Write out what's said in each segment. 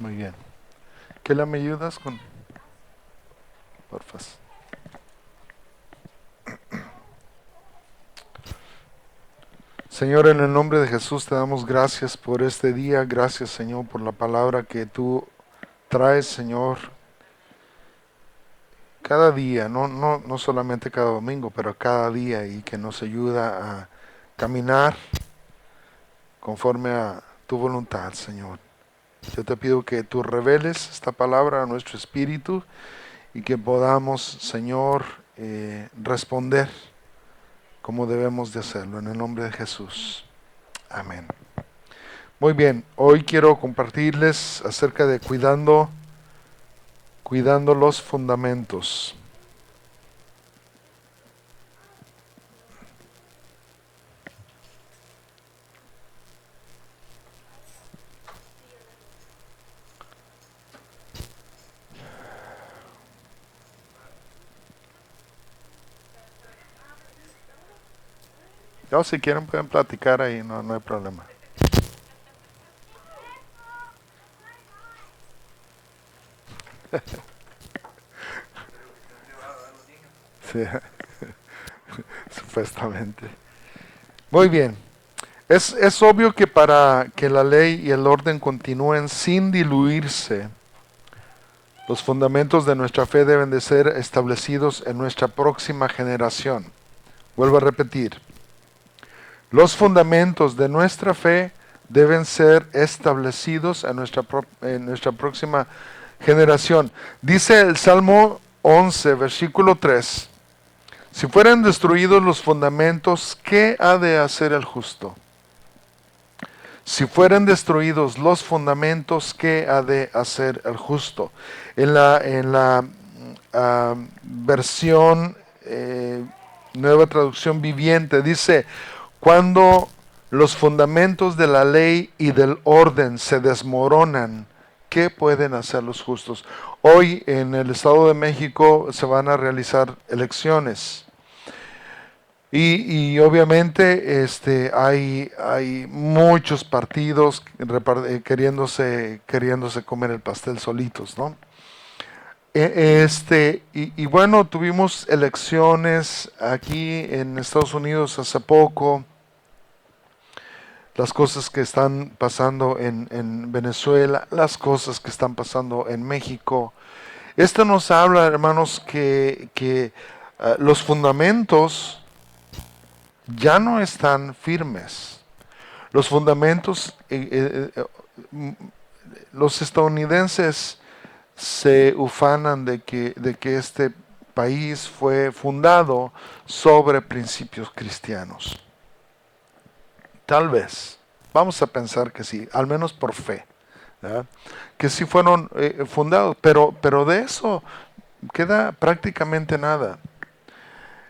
Muy bien. ¿Qué me ayudas con? Porfa. Señor, en el nombre de Jesús te damos gracias por este día. Gracias, Señor, por la palabra que tú traes, Señor, cada día, no solamente cada domingo, pero cada día, y que nos ayuda a caminar conforme a tu voluntad, Señor. Yo te pido que tú reveles esta palabra a nuestro espíritu y que podamos, Señor, responder como debemos de hacerlo, en el nombre de Jesús. Amén. Muy bien, hoy quiero compartirles acerca de cuidando los fundamentos. O si quieren pueden platicar ahí, no hay problema. Sí, supuestamente. Muy bien. Es obvio que para que la ley y el orden continúen sin diluirse, los fundamentos de nuestra fe deben de ser establecidos en nuestra próxima generación. Vuelvo a repetir. Los fundamentos de nuestra fe deben ser establecidos en nuestra próxima generación. Dice el Salmo 11, versículo 3. Si fueran destruidos los fundamentos, ¿qué ha de hacer el justo? Si fueran destruidos los fundamentos, ¿qué ha de hacer el justo? En la versión Nueva Traducción Viviente dice, cuando los fundamentos de la ley y del orden se desmoronan, ¿qué pueden hacer los justos? Hoy en el Estado de México se van a realizar elecciones. Y obviamente hay muchos partidos queriéndose comer el pastel solitos, ¿no? Y bueno, tuvimos elecciones aquí en Estados Unidos hace poco, las cosas que están pasando en Venezuela, las cosas que están pasando en México. Esto nos habla, hermanos, que los fundamentos ya no están firmes. Los fundamentos, los estadounidenses se ufanan de que este país fue fundado sobre principios cristianos. Tal vez, vamos a pensar que sí, al menos por fe, ¿verdad? Que sí fueron fundados, pero de eso queda prácticamente nada.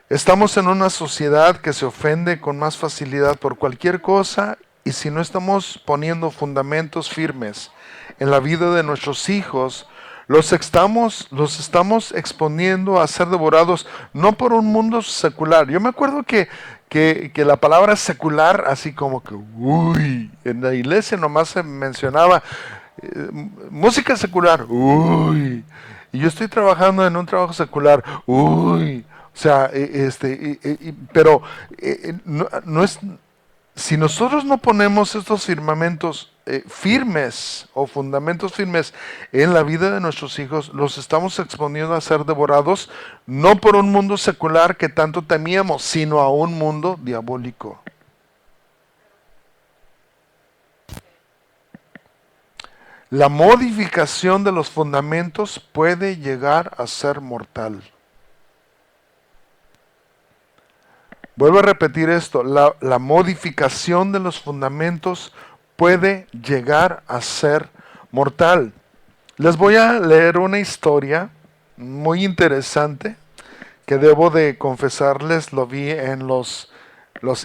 Estamos en una sociedad que se ofende con más facilidad por cualquier cosa, y si no estamos poniendo fundamentos firmes en la vida de nuestros hijos, los estamos exponiendo a ser devorados no por un mundo secular. Yo me acuerdo que la palabra secular, así como que, uy, en la iglesia nomás se mencionaba música secular, uy, y yo estoy trabajando en un trabajo secular, uy. O sea, pero no es, si nosotros no ponemos estos firmamentos firmes o fundamentos firmes en la vida de nuestros hijos, los estamos exponiendo a ser devorados no por un mundo secular que tanto temíamos, sino a un mundo diabólico. La modificación de los fundamentos puede llegar a ser mortal. Vuelvo a repetir esto, la modificación de los fundamentos puede llegar a ser mortal. Les voy a leer una historia muy interesante que debo de confesarles, lo vi en Los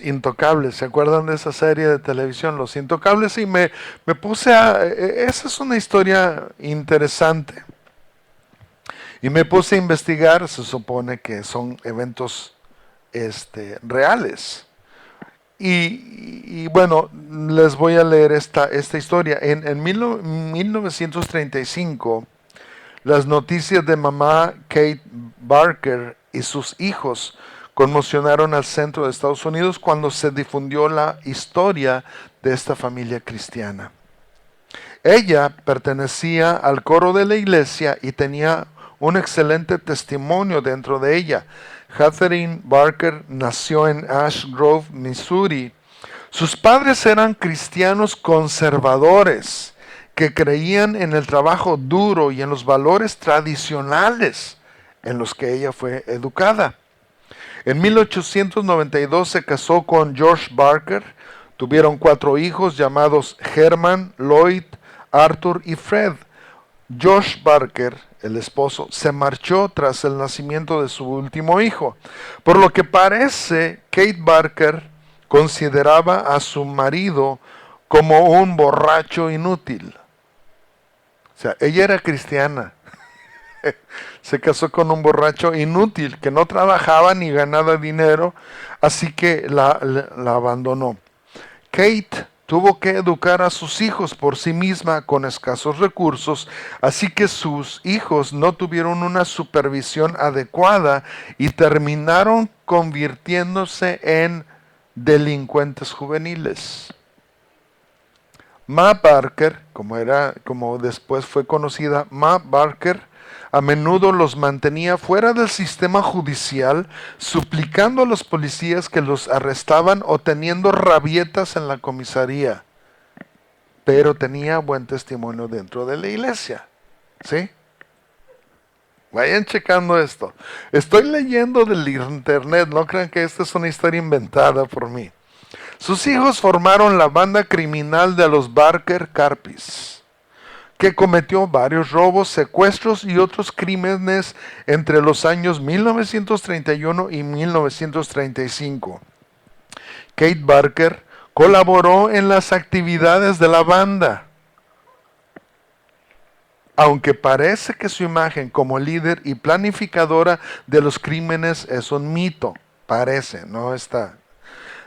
Intocables. ¿Se acuerdan de esa serie de televisión, Los Intocables? Y me puse esa es una historia interesante. Y me puse a investigar, se supone que son eventos reales. Y bueno, les voy a leer esta historia. En 1935, las noticias de mamá Kate Barker y sus hijos conmocionaron al centro de Estados Unidos cuando se difundió la historia de esta familia cristiana. Ella pertenecía al coro de la iglesia y tenía un excelente testimonio dentro de ella. Catherine Barker nació en Ash Grove, Missouri. Sus padres eran cristianos conservadores que creían en el trabajo duro y en los valores tradicionales en los que ella fue educada. En 1892 se casó con George Barker. Tuvieron 4 hijos llamados Herman, Lloyd, Arthur y Fred. Josh Barker, el esposo, se marchó tras el nacimiento de su último hijo. Por lo que parece, Kate Barker consideraba a su marido como un borracho inútil. O sea, ella era cristiana. Se casó con un borracho inútil que no trabajaba ni ganaba dinero, así que la abandonó. Kate tuvo que educar a sus hijos por sí misma con escasos recursos, así que sus hijos no tuvieron una supervisión adecuada y terminaron convirtiéndose en delincuentes juveniles. Ma Barker, como después fue conocida, Ma Barker, a menudo los mantenía fuera del sistema judicial, suplicando a los policías que los arrestaban o teniendo rabietas en la comisaría. Pero tenía buen testimonio dentro de la iglesia. ¿Sí? Vayan checando esto. Estoy leyendo del internet, no crean que esta es una historia inventada por mí. Sus hijos formaron la banda criminal de los Barker Carpis, que cometió varios robos, secuestros y otros crímenes entre los años 1931 y 1935. Kate Barker colaboró en las actividades de la banda, aunque parece que su imagen como líder y planificadora de los crímenes es un mito. Parece, no está.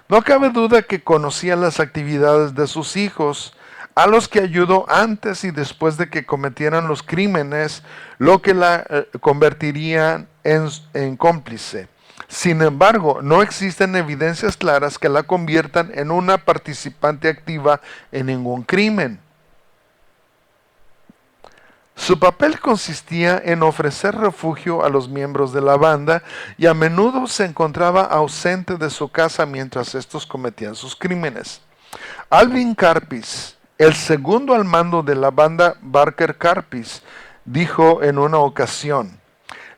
No cabe duda que conocía las actividades de sus hijos, a los que ayudó antes y después de que cometieran los crímenes, lo que la convertiría en cómplice. Sin embargo, no existen evidencias claras que la conviertan en una participante activa en ningún crimen. Su papel consistía en ofrecer refugio a los miembros de la banda y a menudo se encontraba ausente de su casa mientras estos cometían sus crímenes. Alvin Karpis, el segundo al mando de la banda Barker Karpis, dijo en una ocasión: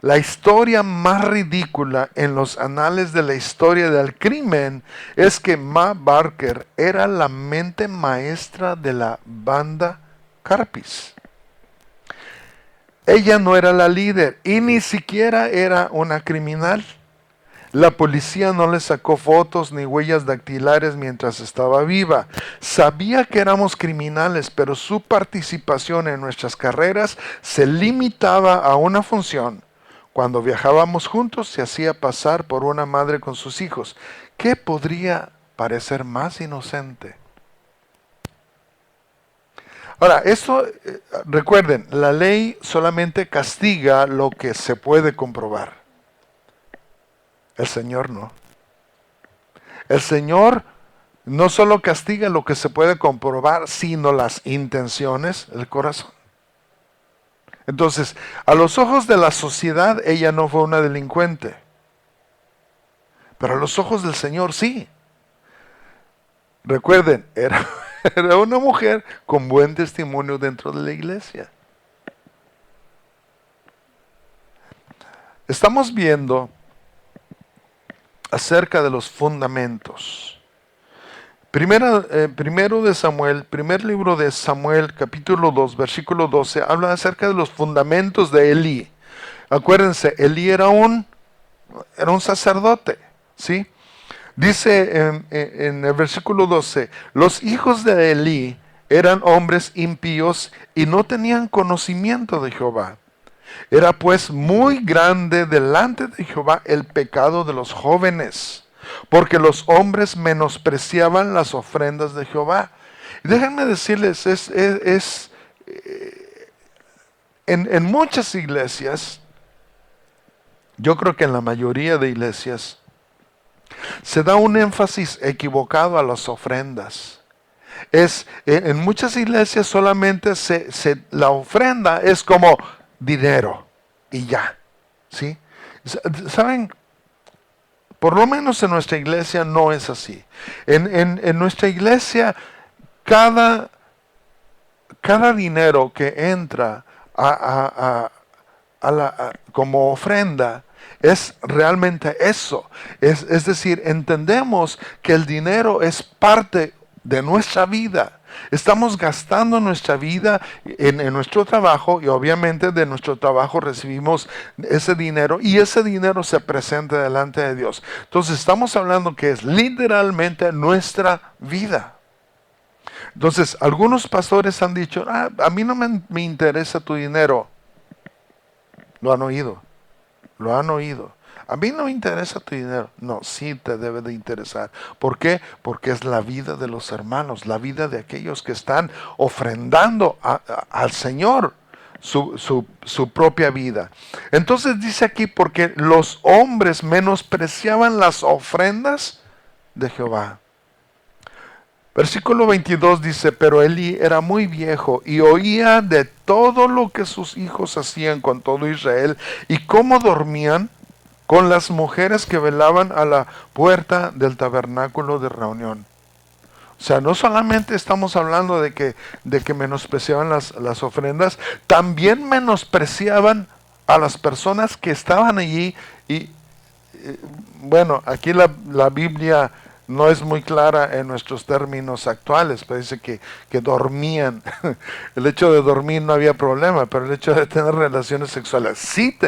la historia más ridícula en los anales de la historia del crimen es que Ma Barker era la mente maestra de la banda Karpis. Ella no era la líder y ni siquiera era una criminal. La policía no le sacó fotos ni huellas dactilares mientras estaba viva. Sabía que éramos criminales, pero su participación en nuestras carreras se limitaba a una función. Cuando viajábamos juntos se hacía pasar por una madre con sus hijos. ¿Qué podría parecer más inocente? Ahora, esto, recuerden, la ley solamente castiga lo que se puede comprobar. El Señor no. El Señor no solo castiga lo que se puede comprobar, sino las intenciones, el corazón. Entonces, a los ojos de la sociedad, ella no fue una delincuente. Pero a los ojos del Señor sí. Recuerden, era una mujer con buen testimonio dentro de la iglesia. Estamos viendo acerca de los fundamentos. Primero de Samuel, primer libro de Samuel, capítulo 2, versículo 12, habla acerca de los fundamentos de Elí. Acuérdense, Elí era un sacerdote, ¿sí? Dice en el versículo 12, los hijos de Elí eran hombres impíos y no tenían conocimiento de Jehová. Era pues muy grande delante de Jehová el pecado de los jóvenes, porque los hombres menospreciaban las ofrendas de Jehová. Y déjenme decirles, en muchas iglesias, yo creo que en la mayoría de iglesias, se da un énfasis equivocado a las ofrendas. En muchas iglesias solamente la ofrenda es como dinero y ya, ¿sí? ¿Saben? Por lo menos en nuestra iglesia no es así. En nuestra iglesia, cada dinero que entra como ofrenda es realmente eso. Es decir, entendemos que el dinero es parte de nuestra vida. Estamos gastando nuestra vida en nuestro trabajo y obviamente de nuestro trabajo recibimos ese dinero y ese dinero se presenta delante de Dios. Entonces estamos hablando que es literalmente nuestra vida. Entonces algunos pastores han dicho, a mí no me interesa tu dinero. Lo han oído. Lo han oído. A mí no me interesa tu dinero. No, sí te debe de interesar. ¿Por qué? Porque es la vida de los hermanos, la vida de aquellos que están ofrendando al Señor su propia vida. Entonces dice aquí, porque los hombres menospreciaban las ofrendas de Jehová. Versículo 22 dice, pero Elí era muy viejo y oía de todo lo que sus hijos hacían con todo Israel y cómo dormían con las mujeres que velaban a la puerta del tabernáculo de reunión. O sea, no solamente estamos hablando de que menospreciaban las ofrendas, también menospreciaban a las personas que estaban allí y bueno, aquí la Biblia no es muy clara en nuestros términos actuales, pero dice que dormían. El hecho de dormir no había problema, pero el hecho de tener relaciones sexuales sí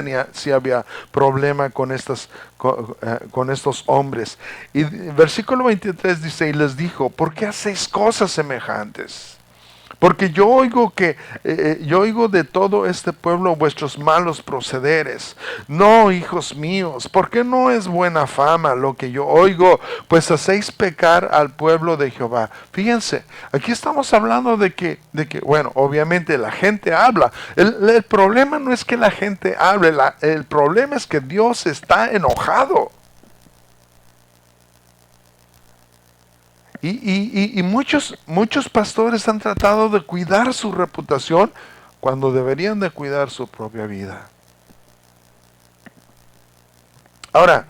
había problema con estos hombres. Y versículo 23 dice, y les dijo, ¿por qué hacéis cosas semejantes? Porque yo oigo de todo este pueblo vuestros malos procederes. No, hijos míos, porque no es buena fama lo que yo oigo, pues hacéis pecar al pueblo de Jehová. Fíjense, aquí estamos hablando de que bueno, obviamente la gente habla. El problema no es que la gente hable, el problema es que Dios está enojado. Y muchos pastores han tratado de cuidar su reputación cuando deberían de cuidar su propia vida. Ahora,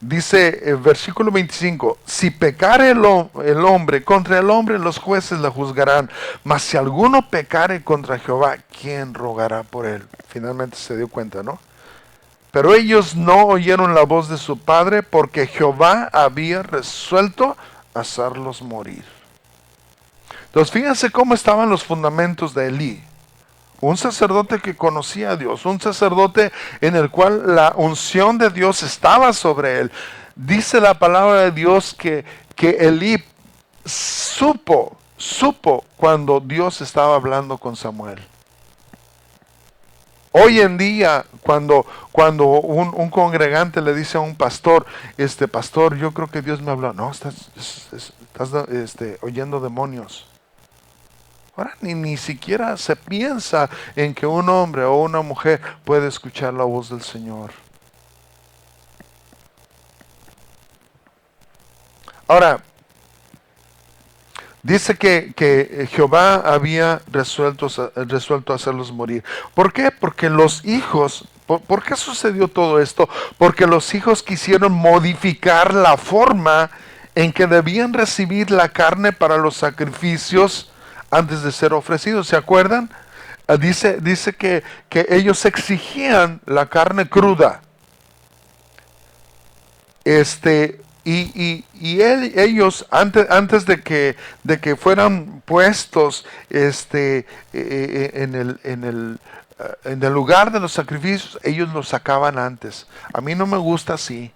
dice el versículo 25, si pecare el hombre, contra el hombre los jueces le juzgarán, mas si alguno pecare contra Jehová, ¿quién rogará por él? Finalmente se dio cuenta, ¿no? Pero ellos no oyeron la voz de su padre porque Jehová había resuelto hacerlos morir. Entonces fíjense cómo estaban los fundamentos de Elí. Un sacerdote que conocía a Dios, un sacerdote en el cual la unción de Dios estaba sobre él. Dice la palabra de Dios que Elí supo cuando Dios estaba hablando con Samuel. Hoy en día, cuando un congregante le dice a un pastor, pastor, yo creo que Dios me habló. No, estás oyendo demonios. Ahora ni siquiera se piensa en que un hombre o una mujer puede escuchar la voz del Señor. Ahora, dice que Jehová había resuelto hacerlos morir. ¿Por qué? Porque los hijos, ¿por qué sucedió todo esto? Porque los hijos quisieron modificar la forma en que debían recibir la carne para los sacrificios antes de ser ofrecidos. ¿Se acuerdan? Dice que ellos exigían la carne cruda. Ellos antes de que fueran puestos en el lugar de los sacrificios, ellos los sacaban antes. A mí no me gusta así.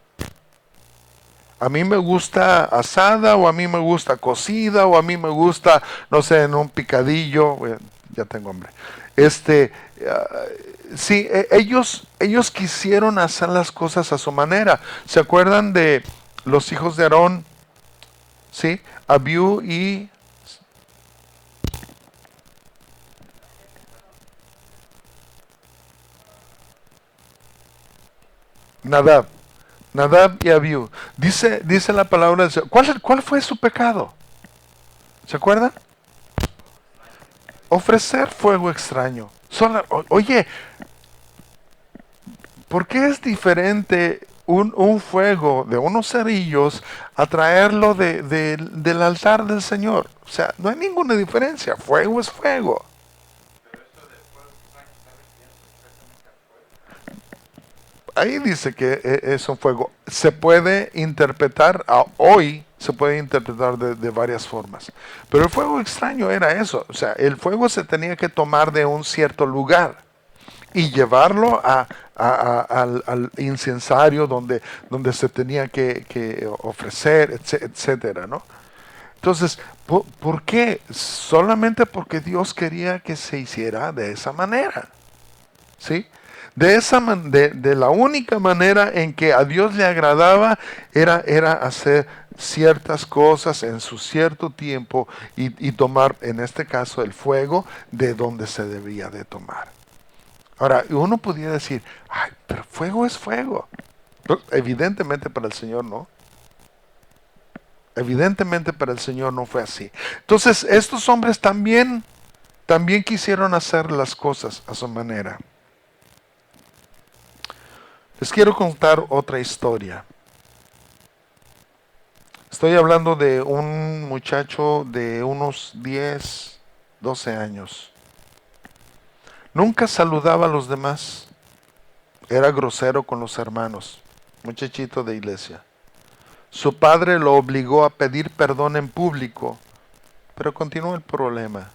A mí me gusta asada, o a mí me gusta cocida, o a mí me gusta, no sé, en un picadillo. Ya tengo hambre. Este, sí, ellos quisieron hacer las cosas a su manera. ¿Se acuerdan de los hijos de Aarón? ¿Sí? Abiú y Nadab. Nadab y Abiú. Dice la palabra del Señor. ¿Cuál fue su pecado? ¿Se acuerdan? Ofrecer fuego extraño. Oye, ¿por qué es diferente un fuego de unos cerillos a traerlo del altar del Señor? O sea, no hay ninguna diferencia. Fuego es fuego. Ahí dice que es un fuego. Se puede interpretar, hoy se puede interpretar de varias formas. Pero el fuego extraño era eso. O sea, el fuego se tenía que tomar de un cierto lugar y llevarlo al incensario donde se tenía que ofrecer, etcétera, ¿no? Entonces, ¿por qué? Solamente porque Dios quería que se hiciera de esa manera. ¿Sí? De la única manera en que a Dios le agradaba era hacer ciertas cosas en su cierto tiempo y tomar, en este caso, el fuego de donde se debía de tomar. Ahora, uno podría decir, ay, pero fuego es fuego. Pues, evidentemente para el Señor no. Evidentemente para el Señor no fue así. Entonces, estos hombres también quisieron hacer las cosas a su manera. Les quiero contar otra historia. Estoy hablando de un muchacho de unos 10, 12 años. Nunca saludaba a los demás. Era grosero con los hermanos. Muchachito de iglesia. Su padre lo obligó a pedir perdón en público, pero continuó el problema.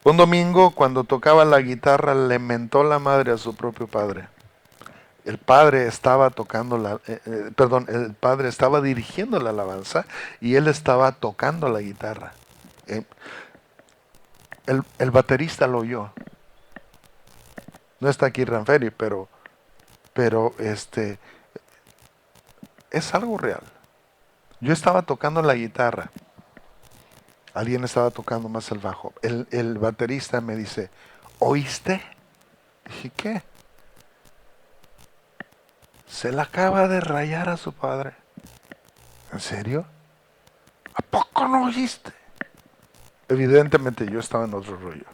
Un domingo, cuando tocaba la guitarra, le mentó la madre a su propio padre. El padre estaba el padre estaba dirigiendo la alabanza y él estaba tocando la guitarra. Eh, el baterista lo oyó. No está aquí Ranferi, pero es algo real. Yo estaba tocando la guitarra. Alguien estaba tocando más el bajo. El baterista me dice, ¿oíste? Dije, ¿qué? Se la acaba de rayar a su padre. ¿En serio? ¿A poco no oíste? Evidentemente yo estaba en otro rollo.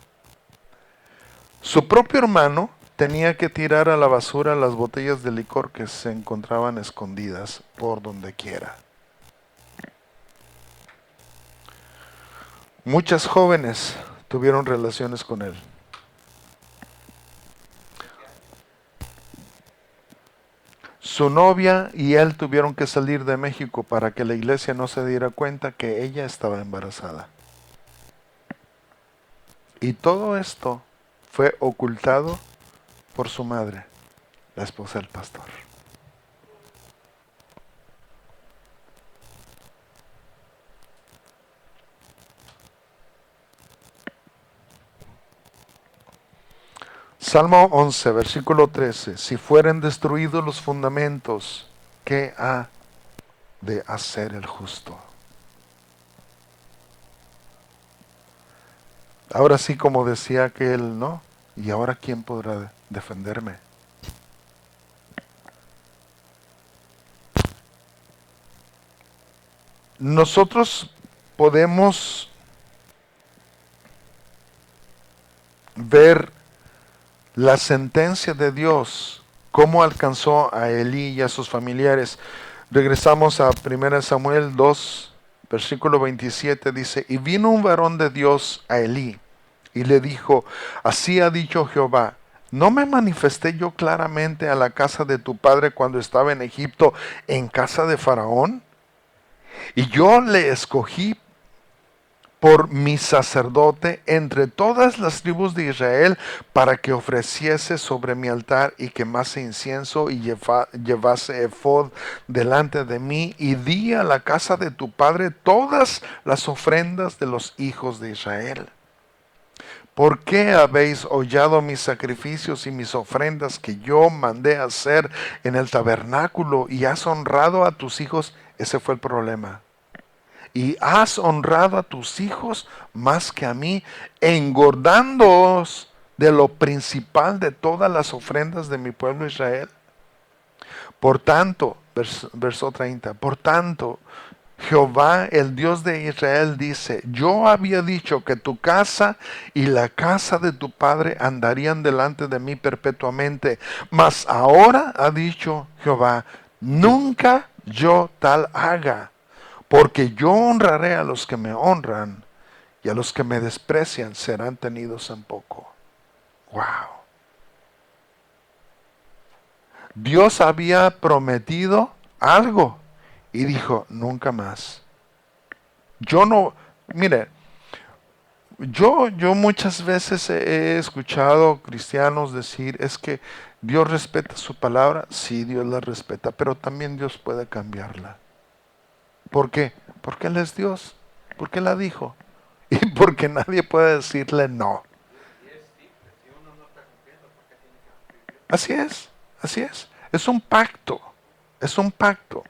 Su propio hermano tenía que tirar a la basura las botellas de licor que se encontraban escondidas por donde quiera. Muchas jóvenes tuvieron relaciones con él. Su novia y él tuvieron que salir de México para que la iglesia no se diera cuenta que ella estaba embarazada. Y todo esto fue ocultado por su madre, la esposa del pastor. Salmo 11, versículo 13. Si fueren destruidos los fundamentos, ¿qué ha de hacer el justo? Ahora sí, como decía aquel, ¿no? ¿Y ahora quién podrá defenderme? Nosotros podemos ver la sentencia de Dios, cómo alcanzó a Elí y a sus familiares. Regresamos a 1 Samuel 2, versículo 27, dice, y vino un varón de Dios a Elí y le dijo, así ha dicho Jehová, ¿no me manifesté yo claramente a la casa de tu padre cuando estaba en Egipto, en casa de Faraón? Y yo le escogí por mi sacerdote entre todas las tribus de Israel para que ofreciese sobre mi altar y quemase incienso y llevase efod delante de mí y di a la casa de tu padre todas las ofrendas de los hijos de Israel. ¿Por qué habéis hollado mis sacrificios y mis ofrendas que yo mandé hacer en el tabernáculo y has honrado a tus hijos? Ese fue el problema. Y has honrado a tus hijos más que a mí, engordándoos de lo principal de todas las ofrendas de mi pueblo Israel. Por tanto, verso 30, por tanto, Jehová, el Dios de Israel, dice, yo había dicho que tu casa y la casa de tu padre andarían delante de mí perpetuamente, mas ahora ha dicho Jehová, nunca yo tal haga, porque yo honraré a los que me honran y a los que me desprecian serán tenidos en poco. Wow. Dios había prometido algo y dijo, nunca más. Yo no, mire, yo muchas veces he escuchado cristianos decir, es que Dios respeta su palabra. Sí, Dios la respeta, pero también Dios puede cambiarla. ¿Por qué? Porque Él es Dios, porque la dijo y porque nadie puede decirle no. Así es, así es. Es un pacto, es un pacto.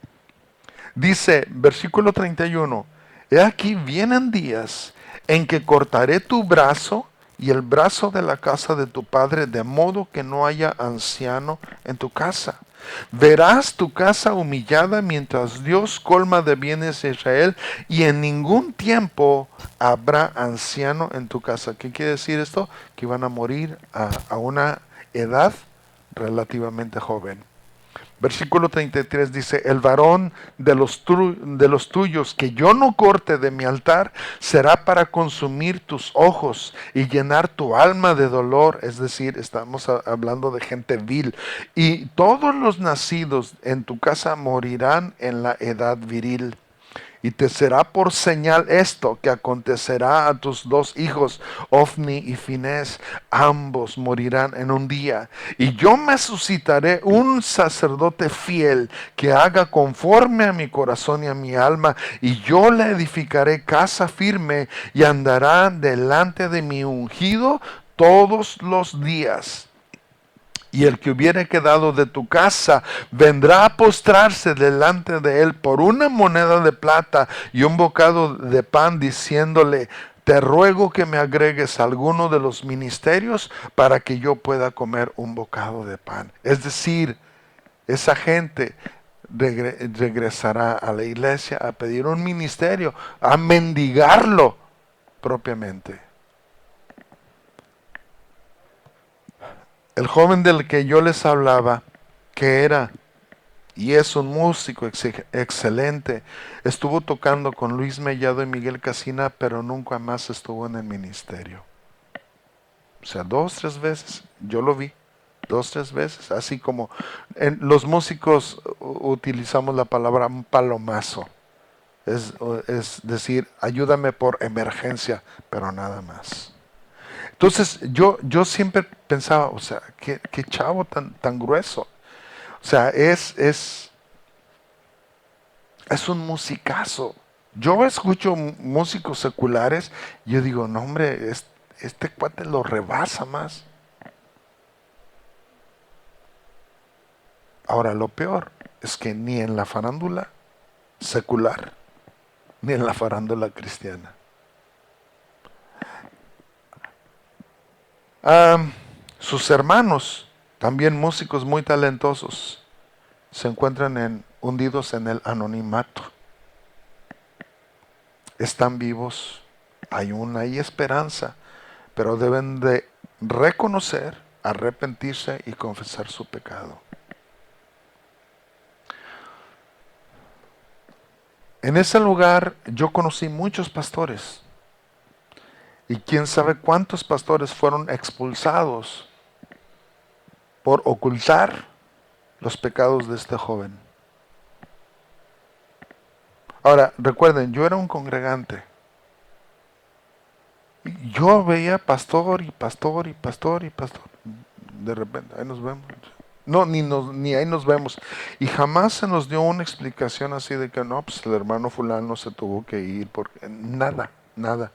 Dice, versículo 31, he aquí vienen días en que cortaré tu brazo y el brazo de la casa de tu padre, de modo que no haya anciano en tu casa. Verás tu casa humillada mientras Dios colma de bienes a Israel, y en ningún tiempo habrá anciano en tu casa. ¿Qué quiere decir esto? Que van a morir a una edad relativamente joven. Versículo 33 dice, el varón de los tuyos que yo no corte de mi altar será para consumir tus ojos y llenar tu alma de dolor. Es decir, estamos hablando de gente vil. Y todos los nacidos en tu casa morirán en la edad viril. Y te será por señal esto que acontecerá a tus dos hijos, Ofni y Finés, ambos morirán en un día. Y yo me suscitaré un sacerdote fiel que haga conforme a mi corazón y a mi alma, y yo le edificaré casa firme y andará delante de mi ungido todos los días. Y el que hubiere quedado de tu casa vendrá a postrarse delante de él por una moneda de plata y un bocado de pan, diciéndole, te ruego que me agregues alguno de los ministerios para que yo pueda comer un bocado de pan. Es decir, esa gente regresará a la iglesia a pedir un ministerio, a mendigarlo propiamente. El joven del que yo les hablaba, que era y es un músico excelente, estuvo tocando con Luis Mellado y Miguel Casina, pero nunca más estuvo en el ministerio. O sea, 2, 3 veces, yo lo vi, 2, 3 veces, así como en los músicos utilizamos la palabra un palomazo. Es decir, ayúdame por emergencia, pero nada más. Entonces yo siempre pensaba, o sea, qué chavo tan grueso. O sea, es un musicazo. Yo escucho músicos seculares y yo digo, no hombre, este cuate lo rebasa más. Ahora, lo peor es que ni en la farándula secular, ni en la farándula cristiana. Sus hermanos, también músicos muy talentosos, se encuentran hundidos en el anonimato. Están vivos, hay esperanza, pero deben de reconocer, arrepentirse y confesar su pecado. En ese lugar yo conocí muchos pastores. Y quién sabe cuántos pastores fueron expulsados por ocultar los pecados de este joven. Ahora, recuerden, yo era un congregante. Y yo veía pastor y pastor y pastor y pastor. De repente, ahí nos vemos. No, ni ahí nos vemos. Y jamás se nos dio una explicación así de que no, pues el hermano fulano se tuvo que ir. Porque nada, nada.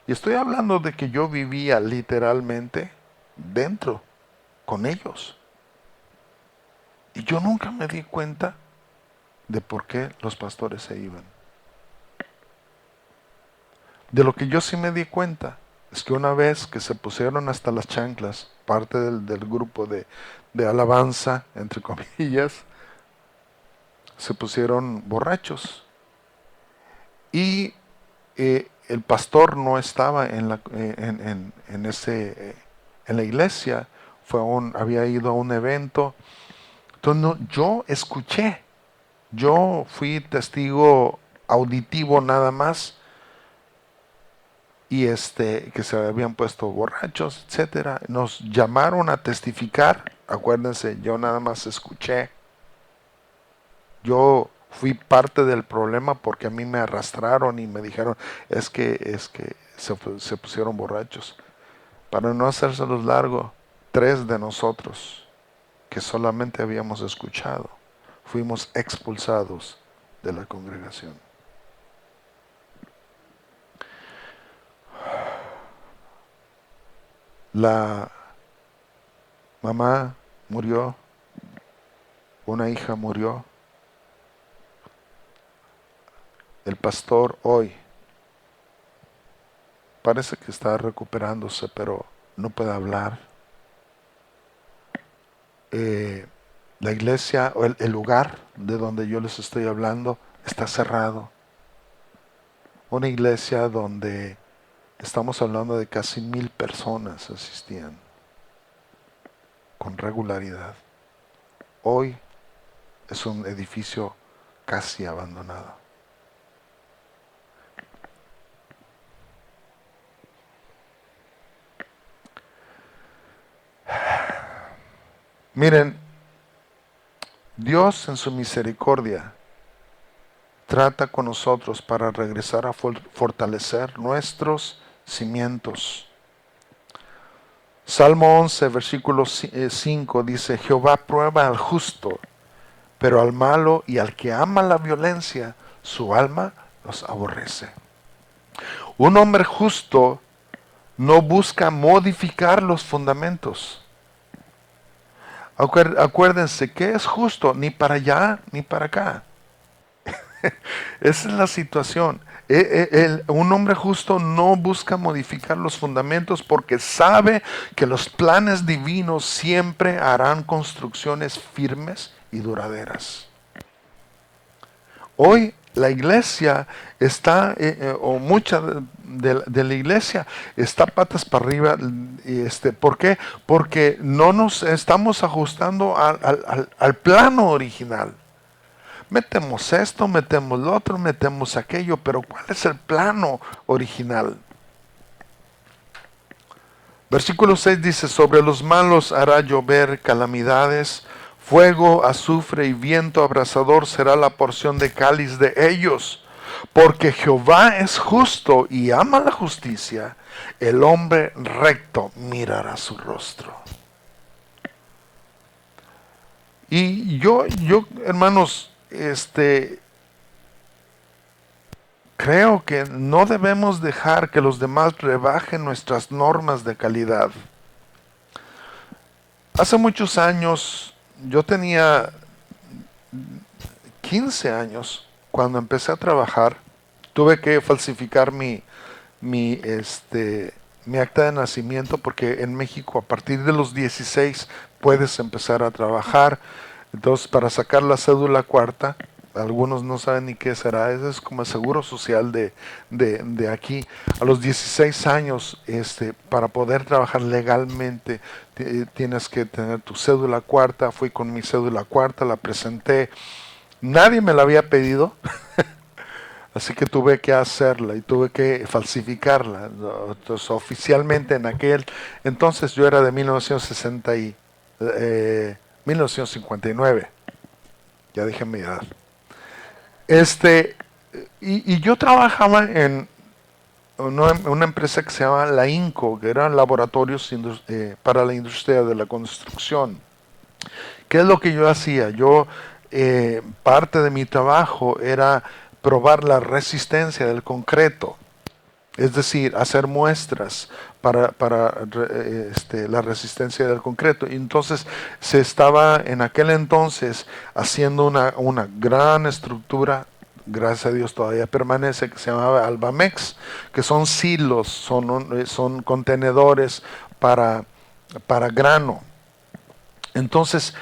Y estoy hablando de que yo vivía literalmente dentro, con ellos. Y yo nunca me di cuenta de por qué los pastores se iban. De lo que yo sí me di cuenta es que una vez que se pusieron hasta las chanclas, parte del grupo de alabanza, entre comillas, se pusieron borrachos. Y el pastor no estaba en la iglesia, había ido a un evento. Entonces yo escuché, yo fui testigo auditivo nada más, y que se habían puesto borrachos, etcétera. Nos llamaron a testificar. Acuérdense, yo nada más escuché. Yo fui parte del problema porque a mí me arrastraron y me dijeron, es que se pusieron borrachos. Para no hacérselos largo, 3 de nosotros que solamente habíamos escuchado, fuimos expulsados de la congregación. La mamá murió, una hija murió. El pastor hoy parece que está recuperándose, pero no puede hablar. La iglesia o el lugar de donde yo les estoy hablando está cerrado. Una iglesia donde estamos hablando de casi 1000 personas asistían con regularidad. Hoy es un edificio casi abandonado. Miren, Dios en su misericordia trata con nosotros para regresar a fortalecer nuestros cimientos. Salmo 11, versículo 5 dice, Jehová prueba al justo, pero al malo y al que ama la violencia, su alma los aborrece. Un hombre justo no busca modificar los fundamentos. Acuérdense, ¿qué es justo? Ni para allá ni para acá. Esa es la situación. Un hombre justo no busca modificar los fundamentos porque sabe que los planes divinos siempre harán construcciones firmes y duraderas. Hoy la iglesia está, o mucha de la iglesia está patas para arriba. ¿Por qué? Porque no nos estamos ajustando al plano original. Metemos esto, metemos lo otro, metemos aquello, pero ¿cuál es el plano original? Versículo 6 dice, sobre los malos hará llover calamidades, fuego, azufre y viento abrasador será la porción de cáliz de ellos. Porque Jehová es justo y ama la justicia, el hombre recto mirará su rostro. Y yo hermanos, creo que no debemos dejar que los demás rebajen nuestras normas de calidad. Hace muchos años, yo tenía 15 años, cuando empecé a trabajar, tuve que falsificar mi acta de nacimiento porque en México a partir de los 16 puedes empezar a trabajar. Entonces, para sacar la cédula cuarta, algunos no saben ni qué será, eso es como el seguro social de aquí. A los 16 años, para poder trabajar legalmente, tienes que tener tu cédula cuarta. Fui con mi cédula cuarta, la presenté. Nadie me la había pedido, así que tuve que hacerla y tuve que falsificarla. Entonces, oficialmente en aquel entonces yo era de 1959. Ya dije mi edad. Y yo trabajaba en una empresa que se llama La Inco, que eran laboratorios para la industria de la construcción. ¿Qué es lo que yo hacía? Parte de mi trabajo era probar la resistencia del concreto. es decir, hacer muestras para la resistencia del concreto. Y entonces se estaba en aquel entonces haciendo una gran estructura, gracias a Dios todavía permanece, que se llamaba Albamex, que son silos, son contenedores para grano. Entonces,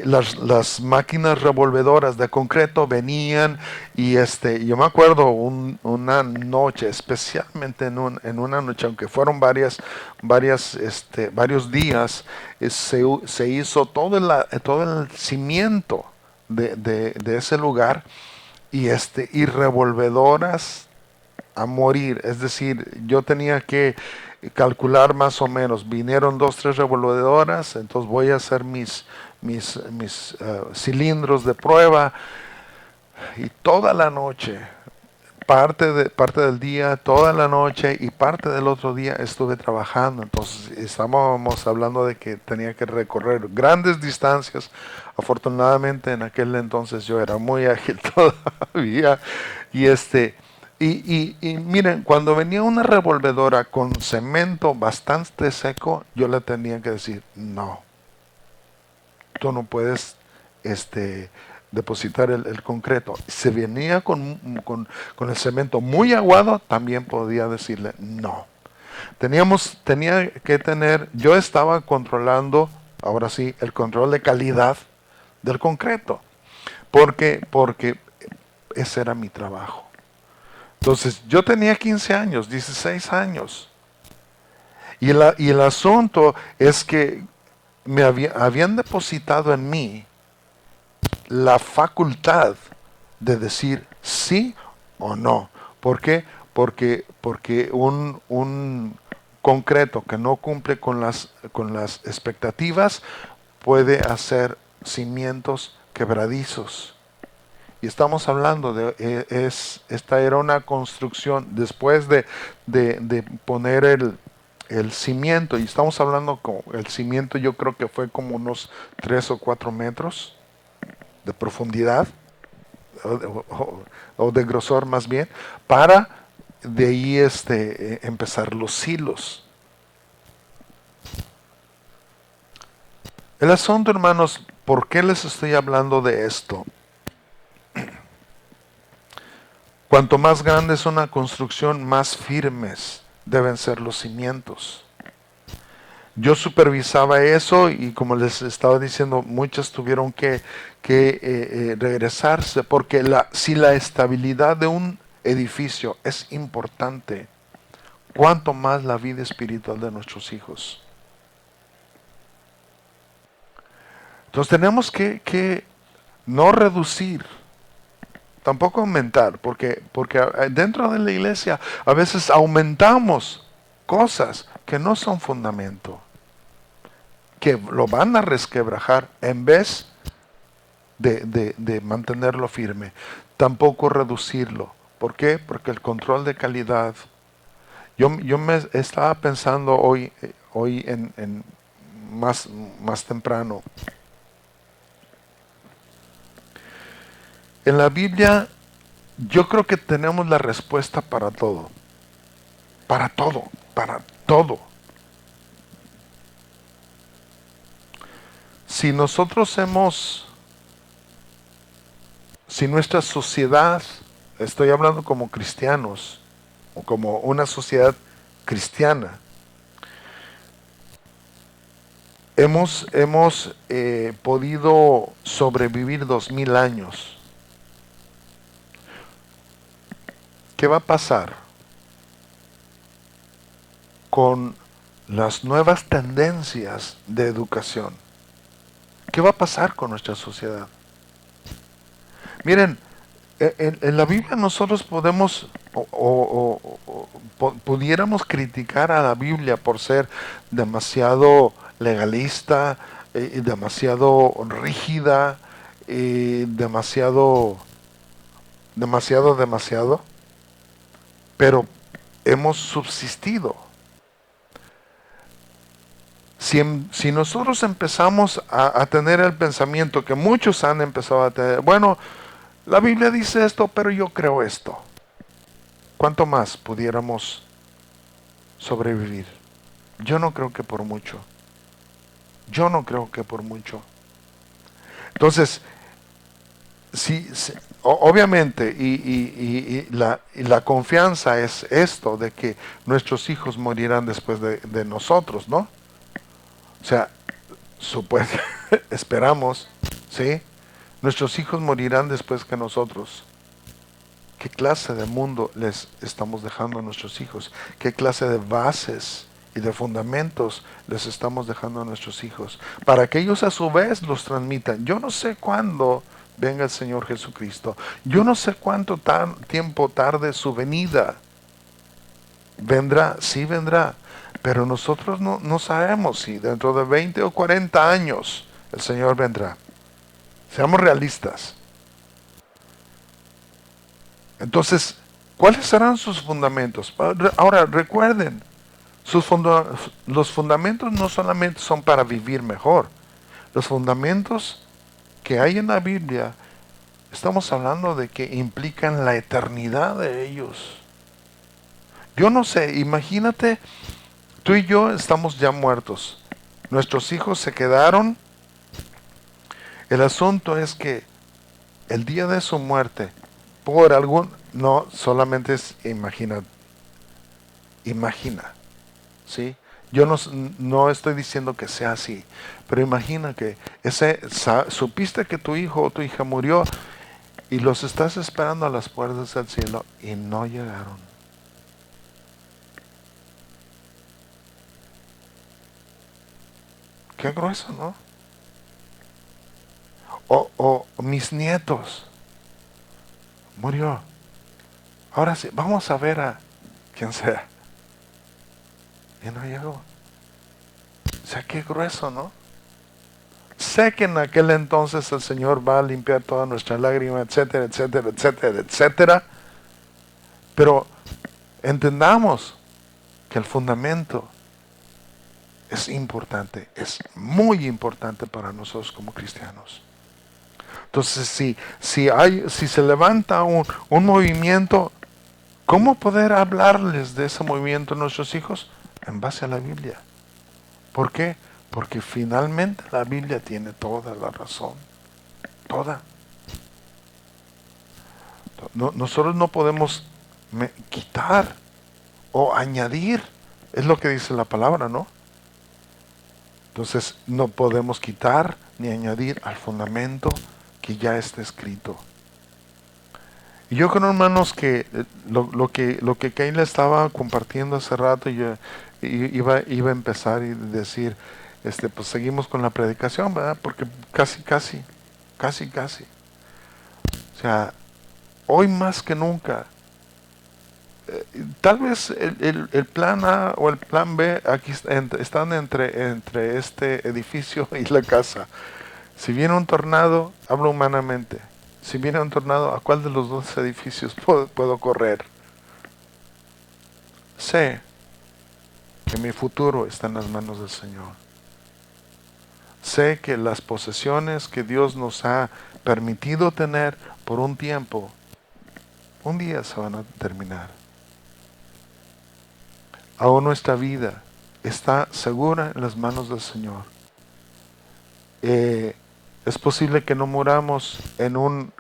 las máquinas revolvedoras de concreto venían y yo me acuerdo una noche, especialmente en una noche, aunque fueron varios días, se hizo todo el cimiento de ese lugar y revolvedoras a morir. Es decir, yo tenía que calcular más o menos. Vinieron 2, 3 revolvedoras, entonces voy a hacer mis cilindros de prueba. Y toda la noche, parte del día, toda la noche y parte del otro día estuve trabajando. Entonces estábamos hablando de que tenía que recorrer grandes distancias. Afortunadamente en aquel entonces yo era muy ágil todavía. Y y miren, cuando venía una revolvedora con cemento bastante seco, yo le tenía que decir, no, tú no puedes depositar el concreto. Si venía con el cemento muy aguado, también podía decirle no. Tenía que tener, yo estaba controlando, ahora sí, el control de calidad del concreto, porque ese era mi trabajo. Entonces, yo tenía 15 años, 16 años. Y el asunto es que habían depositado en mí la facultad de decir sí o no. ¿Por qué? Porque un concreto que no cumple con las expectativas puede hacer cimientos quebradizos. Y estamos hablando esta era una construcción después de poner el cimiento, y estamos hablando con el cimiento, yo creo que fue como unos 3 o 4 metros de profundidad, o de grosor más bien, para de ahí empezar los silos. El asunto, hermanos, ¿por qué les estoy hablando de esto? Cuanto más grande es una construcción, más firmes deben ser los cimientos. Yo supervisaba eso y como les estaba diciendo, muchos tuvieron que regresarse porque si la estabilidad de un edificio es importante, cuanto más la vida espiritual de nuestros hijos. Entonces tenemos que no reducir, tampoco aumentar, porque dentro de la iglesia a veces aumentamos cosas que no son fundamento, que lo van a resquebrajar en vez de mantenerlo firme. Tampoco reducirlo. ¿Por qué? Porque el control de calidad. Yo me estaba pensando hoy en más temprano. En la Biblia yo creo que tenemos la respuesta para todo. Para todo, para todo. Si nuestra sociedad, estoy hablando como cristianos, o como una sociedad cristiana, hemos podido sobrevivir 2000 años. ¿Qué va a pasar con las nuevas tendencias de educación? ¿Qué va a pasar con nuestra sociedad? Miren, en la Biblia nosotros podemos pudiéramos criticar a la Biblia por ser demasiado legalista, demasiado rígida, demasiado, pero hemos subsistido. Si nosotros empezamos a tener el pensamiento que muchos han empezado a tener, bueno, la Biblia dice esto, pero yo creo esto. ¿cuánto más pudiéramos sobrevivir? Yo no creo que por mucho. Yo no creo que por mucho. Entonces, sí, sí, obviamente, y la confianza es esto, de que nuestros hijos morirán después de nosotros, ¿no? O sea, esperamos, ¿sí? Nuestros hijos morirán después que nosotros. ¿Qué clase de mundo les estamos dejando a nuestros hijos? ¿Qué clase de bases y de fundamentos les estamos dejando a nuestros hijos? Para que ellos a su vez los transmitan. Yo no sé cuándo venga el Señor Jesucristo. Yo no sé cuánto tiempo tarde su venida. Vendrá, sí vendrá. Pero nosotros no sabemos si dentro de 20 o 40 años el Señor vendrá. Seamos realistas. Entonces, ¿cuáles serán sus fundamentos? Ahora, recuerden, los fundamentos no solamente son para vivir mejor. Los fundamentos que hay en la Biblia, estamos hablando de que implican la eternidad de ellos. Yo no sé, imagínate, tú y yo estamos ya muertos. Nuestros hijos se quedaron. El asunto es que el día de su muerte, por no solamente es imagina, ¿sí? Yo no estoy diciendo que sea así, pero imagina que supiste que tu hijo o tu hija murió y los estás esperando a las puertas del cielo y no llegaron. Qué grueso, ¿no? O mis nietos, murió. Ahora sí, vamos a ver a quien sea. Y no llegó. O sea, qué grueso, ¿no? Sé que en aquel entonces el Señor va a limpiar toda nuestra lágrima, etcétera, etcétera, etcétera, etcétera. Pero entendamos que el fundamento es importante, es muy importante para nosotros como cristianos. Entonces, si se levanta un movimiento, ¿cómo poder hablarles de ese movimiento a nuestros hijos? En base a la Biblia. ¿Por qué? Porque finalmente la Biblia tiene toda la razón. Toda. Nosotros no podemos quitar o añadir. Es lo que dice la palabra, ¿no? Entonces no podemos quitar ni añadir al fundamento que ya está escrito. Y yo creo, hermanos, que lo que Keila estaba compartiendo hace rato, yo iba a empezar y decir, pues seguimos con la predicación, ¿verdad? Porque casi. O sea, hoy más que nunca, tal vez el plan A o el plan B aquí están entre este edificio y la casa. Si viene un tornado, hablo humanamente. Si viene un tornado, ¿a cuál de los dos edificios puedo correr? Sé que mi futuro está en las manos del Señor. Sé que las posesiones que Dios nos ha permitido tener por un tiempo, un día se van a terminar. Aún nuestra vida está segura en las manos del Señor. Es posible que no muramos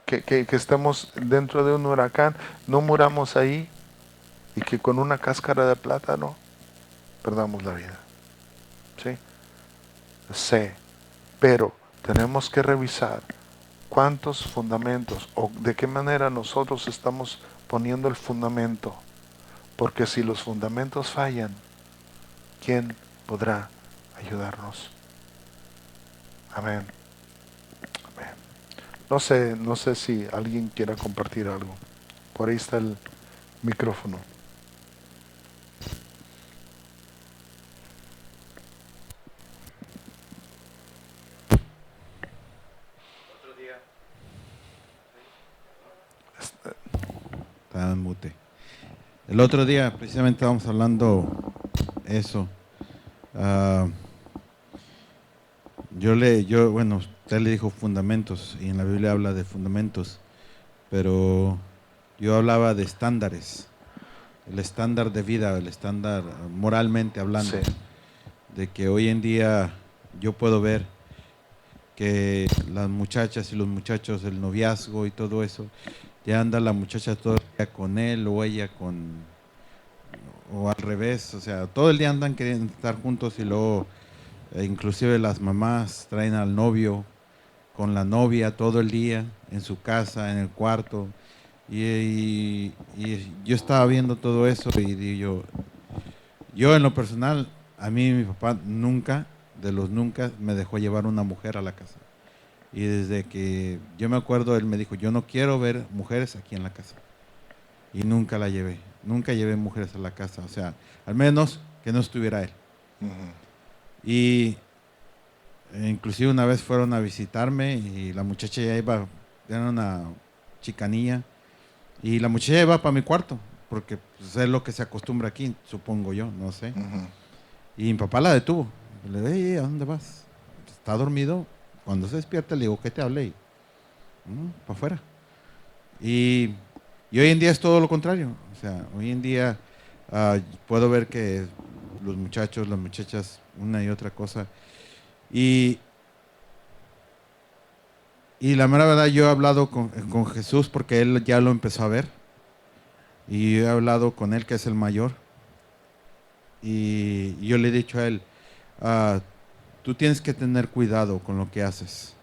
que estemos dentro de un huracán, no muramos ahí y que con una cáscara de plátano perdamos la vida. ¿Sí? Sé, pero tenemos que revisar cuántos fundamentos o de qué manera nosotros estamos poniendo el fundamento. Porque si los fundamentos fallan, ¿quién podrá ayudarnos? Amén. Amén. No sé si alguien quiera compartir algo. Por ahí está el micrófono. Estaba en mute. El otro día precisamente estábamos hablando eso. Bueno, usted le dijo fundamentos y en la Biblia habla de fundamentos, pero yo hablaba de estándares. el estándar de vida, el estándar moralmente hablando, Sí. de que hoy en día yo puedo ver que las muchachas y los muchachos, el noviazgo y todo eso, ya anda la muchacha todo el día con él o ella o al revés, o sea, todo el día andan queriendo estar juntos y luego inclusive las mamás traen al novio con la novia todo el día en su casa, en el cuarto. Y yo estaba viendo todo eso y digo yo en lo personal, a mí mi papá nunca, de los nunca, me dejó llevar una mujer a la casa. Y desde que yo me acuerdo, él me dijo, yo no quiero ver mujeres aquí en la casa. Y nunca la llevé, nunca llevé mujeres a la casa, o sea, al menos que no estuviera él. Ujú. Y inclusive una vez fueron a visitarme y la muchacha ya iba, era una chicanilla, y la muchacha iba para mi cuarto, porque pues, es lo que se acostumbra aquí, supongo yo, no sé. Ujú. Y mi papá la detuvo. Le dije, "Ey, ¿a dónde vas? ¿Está dormido?" Cuando se despierta le digo, ¿qué te hablé? Y, para afuera. Y, y hoy en día es todo lo contrario. O sea, hoy en día puedo ver que los muchachos, las muchachas, una y otra cosa. Y, y la mera verdad, yo he hablado con Jesús porque él ya lo empezó a ver. Y he hablado con él, que es el mayor. Y yo le he dicho a él, ah, tú tienes que tener cuidado con lo que haces,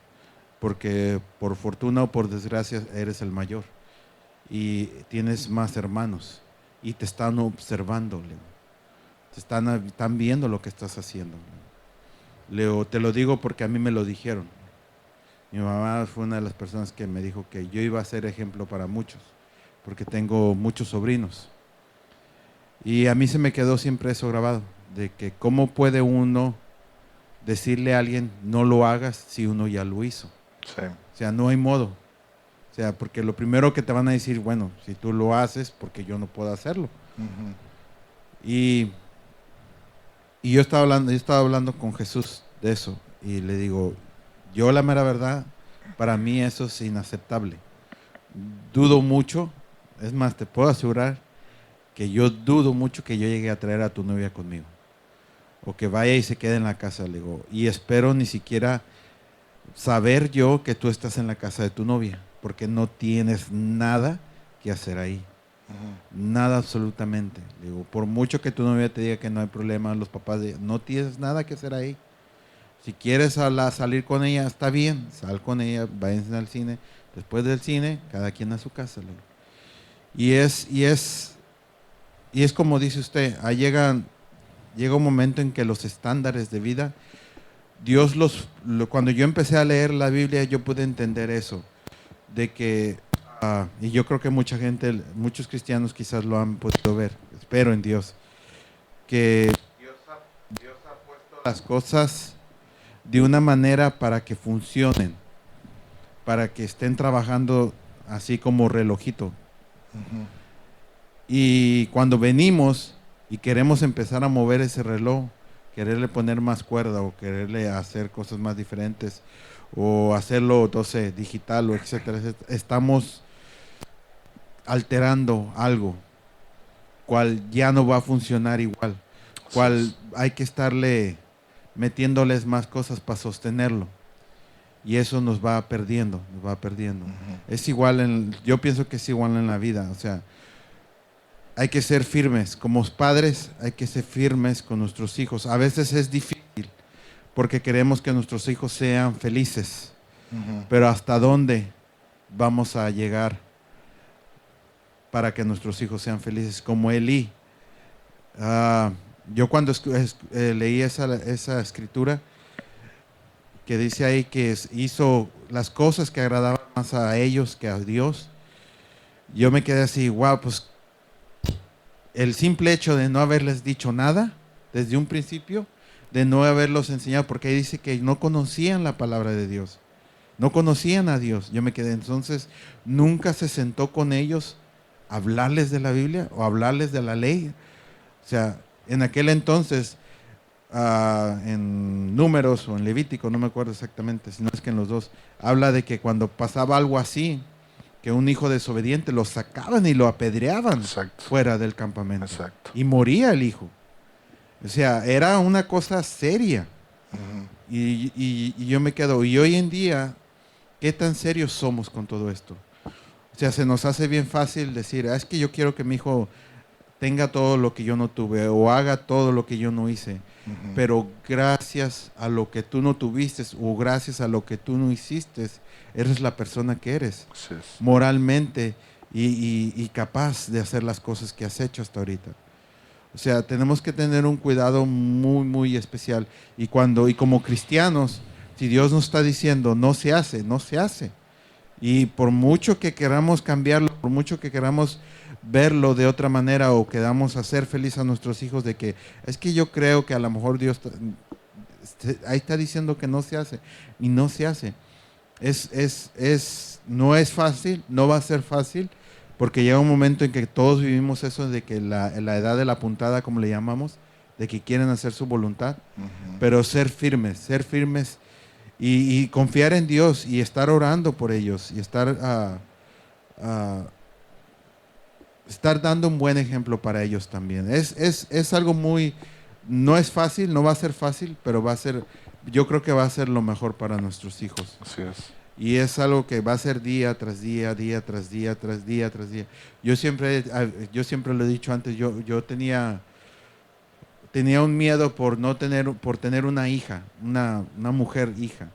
porque por fortuna o por desgracia eres el mayor y tienes más hermanos y te están observando, Leo. Están viendo lo que estás haciendo. Leo, te lo digo porque a mí me lo dijeron. Mi mamá fue una de las personas que me dijo que yo iba a ser ejemplo para muchos, porque tengo muchos sobrinos. Y a mí se me quedó siempre eso grabado, de que cómo puede uno decirle a alguien no lo hagas si uno ya lo hizo. Sí. O sea, no hay modo. O sea, porque lo primero que te van a decir, bueno, si tú lo haces, porque yo no puedo hacerlo. Ujú. Y, y yo estaba hablando con Jesús de eso y le digo, yo la mera verdad, para mí eso es inaceptable. Dudo mucho, es más, te puedo asegurar que yo dudo mucho que yo llegue a traer a tu novia conmigo. O que vaya y se quede en la casa, le digo. Y espero ni siquiera saber yo que tú estás en la casa de tu novia, porque no tienes nada que hacer ahí. Ujú. Nada absolutamente. Digo, por mucho que tu novia te diga que no hay problema, los papás no tienes nada que hacer ahí. Si quieres salir con ella, está bien, sal con ella, váyanse al cine. Después del cine, cada quien a su casa. Y es como dice usted, llega un momento en que los estándares de vida, Dios cuando yo empecé a leer la Biblia, yo pude entender eso, de que, y yo creo que mucha gente, muchos cristianos quizás lo han podido ver, espero en Dios, que Dios ha puesto las cosas de una manera para que funcionen, para que estén trabajando así como relojito. Ujú. Y cuando venimos y queremos empezar a mover ese reloj, quererle poner más cuerda o quererle hacer cosas más diferentes o hacerlo, no sé, digital o etcétera, etcétera, estamos alterando algo, cual ya no va a funcionar igual, Así cual es. hay que estarle metiéndoles más cosas para sostenerlo. Y eso nos va perdiendo, nos va perdiendo. Ujú. Es igual yo pienso que es igual en la vida, o sea, hay que ser firmes, como padres hay que ser firmes con nuestros hijos. A veces es difícil porque queremos que nuestros hijos sean felices, Ujú. pero ¿hasta dónde vamos a llegar para que nuestros hijos sean felices? Como Elí. Ah, yo cuando leí esa escritura que dice ahí que hizo las cosas que agradaban más a ellos que a Dios, yo me quedé así, wow, pues el simple hecho de no haberles dicho nada desde un principio, de no haberlos enseñado, porque ahí dice que no conocían la palabra de Dios, no conocían a Dios. Yo me quedé, entonces, nunca se sentó con ellos a hablarles de la Biblia o a hablarles de la ley. O sea, en aquel entonces, en Números o en Levítico, no me acuerdo exactamente, si no es que en los dos, habla de que cuando pasaba algo así, que un hijo desobediente lo sacaban y lo apedreaban Exacto. fuera del campamento. Exacto. Y moría el hijo. O sea, era una cosa seria. Ujú. Y yo me quedo, y hoy en día, ¿qué tan serios somos con todo esto? O sea, se nos hace bien fácil decir, es que yo quiero que mi hijo tenga todo lo que yo no tuve o haga todo lo que yo no hice. Ujú. Pero gracias a lo que tú no tuviste o gracias a lo que tú no hiciste, eres la persona que eres, Así es. moralmente y capaz de hacer las cosas que has hecho hasta ahorita. O sea, tenemos que tener un cuidado muy, muy especial. Y como cristianos, si Dios nos está diciendo no se hace, no se hace. Y por mucho que queramos cambiarlo, por mucho que queramos verlo de otra manera o queramos hacer feliz a nuestros hijos de que es que yo creo que a lo mejor Dios ahí está diciendo que no se hace y no se hace. No es fácil, no va a ser fácil, porque llega un momento en que todos vivimos eso de que la edad de la puntada, como le llamamos, de que quieren hacer su voluntad, Ujú. pero ser firmes y confiar en Dios y estar orando por ellos y estar dando un buen ejemplo para ellos también. Es algo muy, no es fácil, no va a ser fácil, pero yo creo que va a ser lo mejor para nuestros hijos. Así es. Y es algo que va a ser día tras día, día tras día, tras día, tras día. Yo siempre lo he dicho antes, yo tenía un miedo por tener una hija, una mujer hija.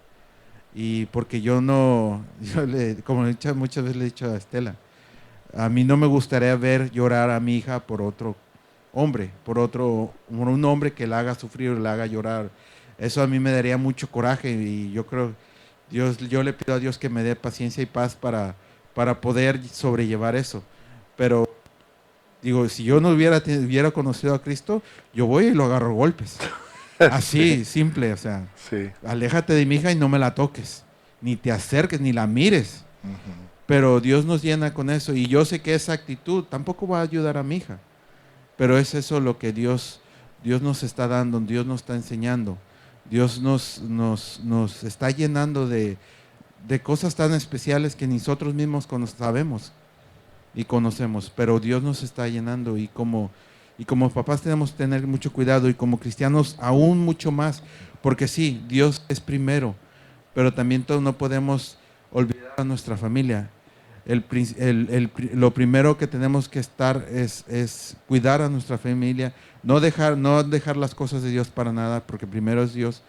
Y porque yo no, como muchas veces le he dicho a Estela, a mí no me gustaría ver llorar a mi hija por otro hombre, por un hombre que la haga sufrir o la haga llorar. Eso a mí me daría mucho coraje y yo creo, yo le pido a Dios que me dé paciencia y paz para poder sobrellevar eso. Pero digo, si yo no hubiera conocido a Cristo, yo voy y lo agarro a golpes. Así, simple, o sea, Sí. aléjate de mi hija y no me la toques, ni te acerques, ni la mires. Ujú. Pero Dios nos llena con eso y yo sé que esa actitud tampoco va a ayudar a mi hija, pero es eso lo que Dios nos está dando, Dios nos está enseñando, Dios nos está llenando de cosas tan especiales que nosotros mismos sabemos y conocemos, pero Dios nos está llenando y como papás tenemos que tener mucho cuidado y como cristianos aún mucho más, porque sí, Dios es primero, pero también todos no podemos olvidar a nuestra familia. Lo primero que tenemos que estar es cuidar a nuestra familia, no dejar las cosas de Dios para nada, porque primero es Dios,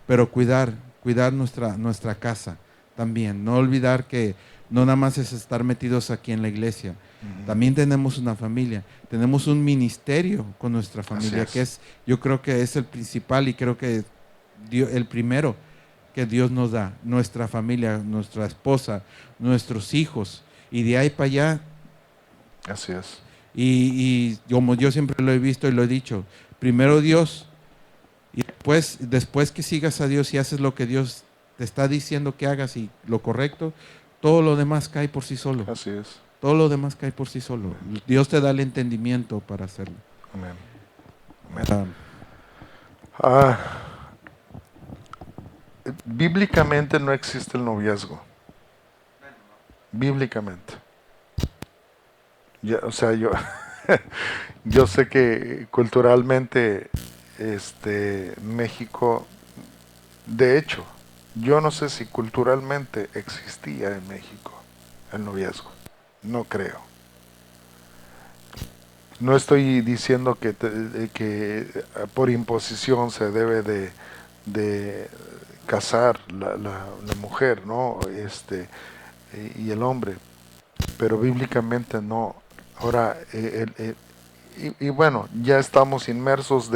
pero cuidar nuestra casa también. No olvidar que no nada más es estar metidos aquí en la iglesia, Ujú. también tenemos una familia, tenemos un ministerio con nuestra familia, es. que yo creo que es el principal y creo que el primero que Dios nos da, nuestra familia, nuestra esposa, nuestros hijos, y de ahí para allá, Así es. y como yo siempre lo he visto y lo he dicho, primero Dios, y después que sigas a Dios y haces lo que Dios te está diciendo que hagas y lo correcto, todo lo demás cae por sí solo. Así es. Todo lo demás cae por sí solo. Dios te da el entendimiento para hacerlo. Amén. Amén. Ah, bíblicamente no existe el noviazgo. Bíblicamente. O sea, yo sé que culturalmente México, de hecho, yo no sé si culturalmente existía en México el noviazgo. No creo. No estoy diciendo que por imposición se debe de casar la mujer, ¿no? Y el hombre, pero bíblicamente no. Ahora, y bueno, ya estamos inmersos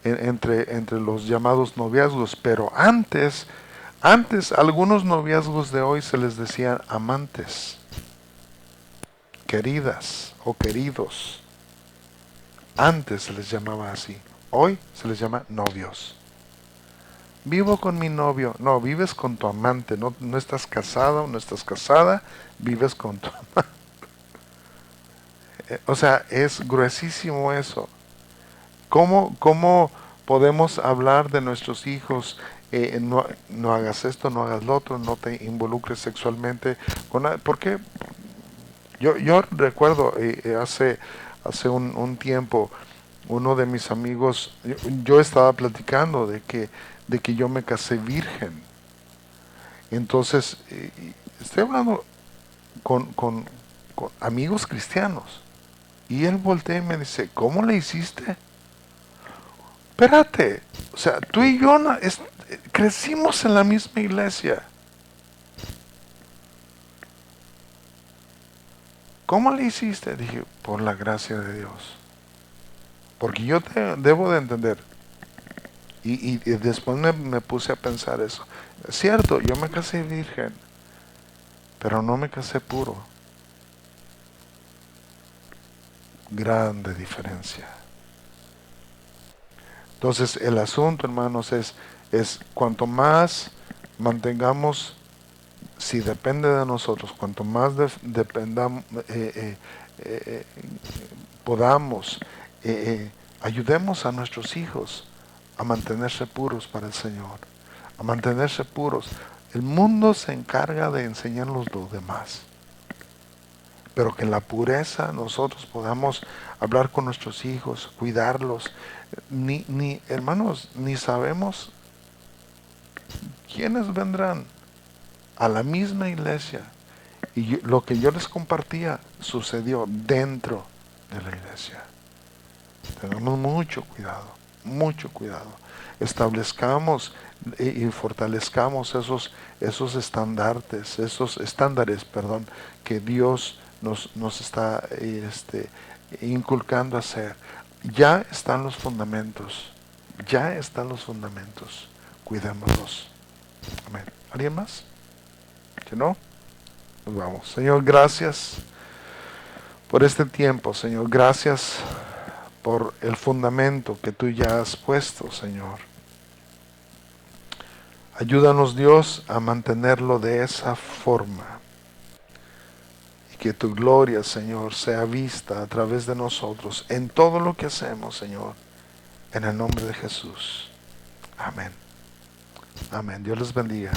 entre los llamados noviazgos, pero antes algunos noviazgos de hoy se les decían amantes, queridas o queridos. Antes se les llamaba así, hoy se les llama novios. Vivo con mi novio. No, vives con tu amante, no estás casado, no estás casada, vives con tu amante. O sea, es gruesísimo eso. ¿Cómo podemos hablar de nuestros hijos? No hagas esto, no hagas lo otro, no te involucres sexualmente. ¿Por qué? Yo recuerdo hace un tiempo, uno de mis amigos, yo estaba platicando de que yo me casé virgen. Entonces, estoy hablando con amigos cristianos. Y él voltea y me dice, ¿cómo le hiciste? Espérate, o sea, tú y yo crecimos en la misma iglesia. ¿Cómo le hiciste? Dije, por la gracia de Dios. Porque yo debo de entender. Y después me puse a pensar eso. Es cierto, yo me casé virgen, pero no me casé puro. Grande diferencia. Entonces el asunto, hermanos, es cuanto más mantengamos, si depende de nosotros, cuanto más dependamos, podamos, ayudemos a nuestros hijos a mantenerse puros para el Señor, a mantenerse puros. El mundo se encarga de enseñarnos lo demás, pero que en la pureza nosotros podamos hablar con nuestros hijos, cuidarlos. Hermanos, ni sabemos quiénes vendrán a la misma iglesia. Y lo que yo les compartía sucedió dentro de la iglesia. Tenemos mucho cuidado, mucho cuidado. Establezcamos y fortalezcamos esos estándares, que Dios nos está inculcando a hacer. Ya están los fundamentos, ya están los fundamentos. Cuidémoslos. Amén. ¿Alguien más? Si no, nos vamos. Señor, gracias por este tiempo, Señor. Gracias por el fundamento que tú ya has puesto, Señor. Ayúdanos, Dios, a mantenerlo de esa forma. Y que tu gloria, Señor, sea vista a través de nosotros en todo lo que hacemos, Señor. En el nombre de Jesús. Amén. Amén. Dios les bendiga.